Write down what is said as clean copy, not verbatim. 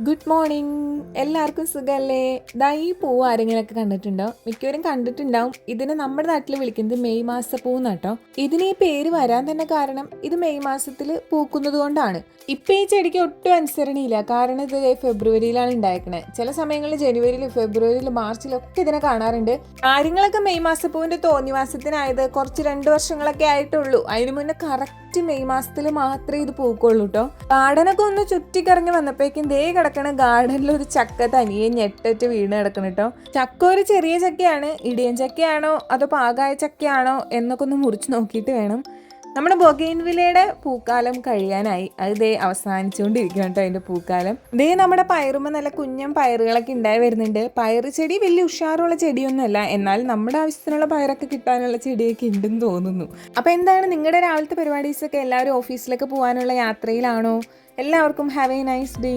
Good morning. എല്ലാവർക്കും സുഖമല്ലേ? ദാ ഈ പൂവ് ആരെങ്കിലുമൊക്കെ കണ്ടിട്ടുണ്ടോ? മിക്കവരും കണ്ടിട്ടുണ്ടാവും. ഇതിനെ നമ്മുടെ നാട്ടിൽ വിളിക്കുന്നത് മെയ് മാസ പൂ എന്നാട്ടോ. ഇതിന് ഈ പേര് വരാൻ തന്നെ കാരണം ഇത് മെയ് മാസത്തിൽ പൂക്കുന്നത് കൊണ്ടാണ്. ഇപ്പം ഈ ചെടിക്ക് ഒട്ടും അനുസരണയില്ല. കാരണം ഇത് ഫെബ്രുവരിയിലാണ് ഉണ്ടായിരിക്കണേ. ചില സമയങ്ങളിൽ ജനുവരിയിൽ, ഫെബ്രുവരിയിൽ, മാർച്ചിലൊക്കെ ഇതിനെ കാണാറുണ്ട്. കാര്യങ്ങളൊക്കെ മെയ് മാസപ്പൂവിന്റെ തോന്നിവാസത്തിനായത് കുറച്ച് 2 വർഷങ്ങളൊക്കെ ആയിട്ടുള്ളൂ. അതിന് മുന്നേ കറക്റ്റ് മെയ് മാസത്തിൽ മാത്രമേ ഇത് പൂക്കുള്ളൂ കേട്ടോ. ഗാർഡനൊക്കെ ഒന്ന് ചുറ്റിക്കറങ്ങി വന്നപ്പോഴേക്കും ദേ കിടക്കണ ഗാർഡനിൽ ഒരു ചക്ക തനിയെ ഞെട്ടറ്റ് വീണ് കിടക്കണം കേട്ടോ. ചക്ക ഒരു ചെറിയ ചക്കയാണ്. ഇടിയൻ ചക്കയാണോ അതോ പാകായ ചക്കയാണോ എന്നൊക്കെ ഒന്ന് മുറിച്ച് നോക്കിയിട്ട് വേണം. നമ്മുടെ ബൊഗെയിൻവില്ലയുടെ പൂക്കാലം കഴിയാനായി. അത് ദേ അവസാനിച്ചുകൊണ്ടിരിക്കണം കേട്ടോ അതിൻ്റെ പൂക്കാലം. ദേ നമ്മുടെ പയറുമ്പോൾ നല്ല കുഞ്ഞൻ പയറുകളൊക്കെ ഉണ്ടായി വരുന്നുണ്ട്. പയറ് ചെടി വലിയ ഉഷാറുള്ള ചെടിയൊന്നുമല്ല, എന്നാൽ നമ്മുടെ ആവശ്യത്തിനുള്ള പയറൊക്കെ കിട്ടാനുള്ള ചെടിയൊക്കെ ഉണ്ടെന്ന് തോന്നുന്നു. അപ്പോൾ എന്താണ് നിങ്ങളുടെ രാവിലത്തെ പരിപാടീസൊക്കെ? എല്ലാവരും ഓഫീസിലൊക്കെ പോകാനുള്ള യാത്രയിലാണോ? എല്ലാവർക്കും ഹാവ് എ നൈസ് ഡേ.